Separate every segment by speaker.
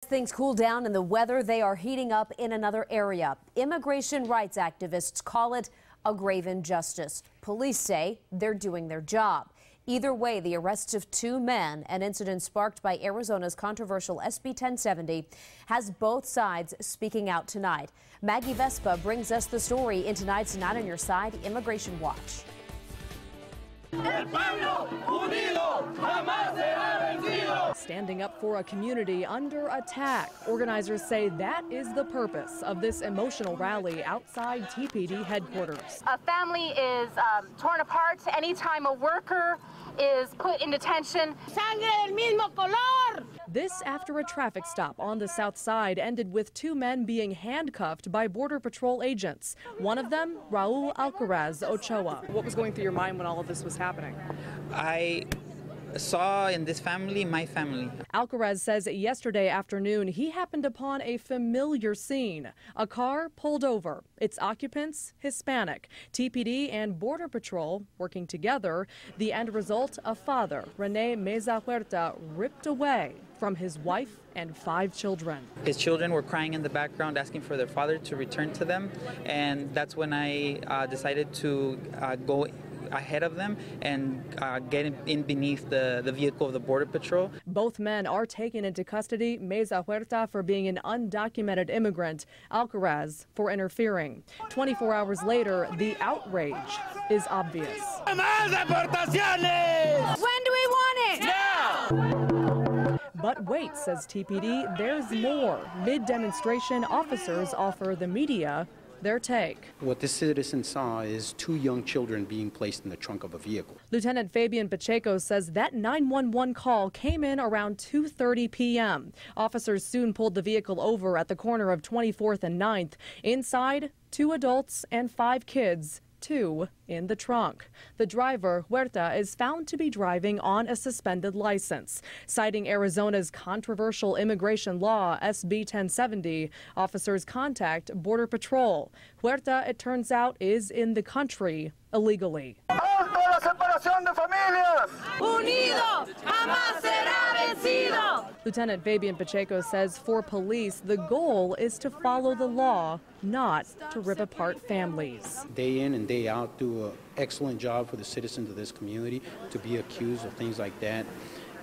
Speaker 1: Things cool down and the weather, they are heating up in another area. Immigration rights activists call it a grave injustice. Police say they're doing their job. Either way, the arrests of two men, an incident sparked by Arizona's controversial SB 1070, has both sides speaking out tonight. Maggie Vespa brings us the story in tonight's Not on Your Side Immigration Watch.
Speaker 2: El pueblo unido jamás será vencido.
Speaker 3: Standing up for a community under attack. Organizers say that is the purpose of this emotional rally outside TPD headquarters.
Speaker 4: A family is torn apart anytime a worker is put in detention. Sangre del mismo color.
Speaker 3: This after a traffic stop on the south side ended with two men being handcuffed by Border Patrol agents. One of them, Raul Alcaraz Ochoa. What was going through your mind when all of this was happening?
Speaker 5: I saw in this family my family.
Speaker 3: Alcaraz says yesterday afternoon he happened upon a familiar scene. A car pulled over. Its occupants Hispanic. TPD and Border Patrol working together. The end result, a father, Rene Meza Huerta, ripped away from his wife and 5 children.
Speaker 5: His children were crying in the background asking for their father to return to them, and that's when I decided to go ahead of them and get in beneath the vehicle of the Border Patrol.
Speaker 3: Both men are taken into custody, Meza Huerta for being an undocumented immigrant, Alcaraz for interfering. 24 hours later, the outrage is obvious.
Speaker 2: When
Speaker 4: do we want it?
Speaker 2: Now!
Speaker 3: But wait, says TPD, there's more. Mid-demonstration, officers offer the media their take.
Speaker 6: What the citizen saw is 2 young children being placed in the trunk of a vehicle.
Speaker 3: Lieutenant Fabian Pacheco says that 911 call came in around 2:30 p.m. Officers soon pulled the vehicle over at the corner of 24th and 9th. Inside, 2 adults and 5 kids. 2 in the trunk. The driver, Huerta, is found to be driving on a suspended license. Citing Arizona's controversial immigration law, SB 1070, officers contact Border Patrol. Huerta, it turns out, is in the country illegally.
Speaker 2: ¡Alto la separación de familias!
Speaker 4: Unido jamás será vencido.
Speaker 3: Lieutenant Fabian Pacheco says for police, the goal is to follow the law, not to rip apart families.
Speaker 6: Day in and day out do an excellent job for the citizens of this community. To be accused of things like that,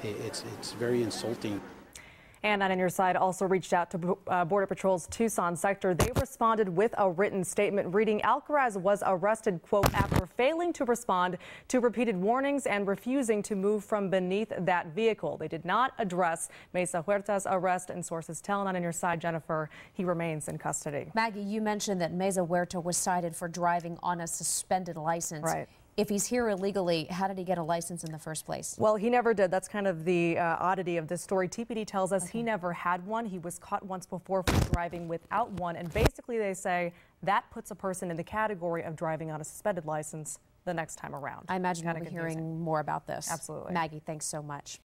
Speaker 6: it's very insulting.
Speaker 3: And Not on Your Side also reached out to Border Patrol's Tucson sector. They responded with a written statement reading Alcaraz was arrested, quote, after failing to respond to repeated warnings and refusing to move from beneath that vehicle. They did not address Meza Huerta's arrest, and sources tell Not on Your Side, Jennifer, he remains in custody.
Speaker 1: Maggie, you mentioned that Meza Huerta was cited for driving on a suspended license.
Speaker 3: Right.
Speaker 1: If he's here illegally, how did he get a license in the first place?
Speaker 3: Well, he never did. That's kind of the oddity of this story. TPD tells us he never had one. He was caught once before for driving without one. And basically they say that puts a person in the category of driving on a suspended license the next time around.
Speaker 1: I imagine we'll be hearing more about this.
Speaker 3: Absolutely.
Speaker 1: Maggie, thanks so much.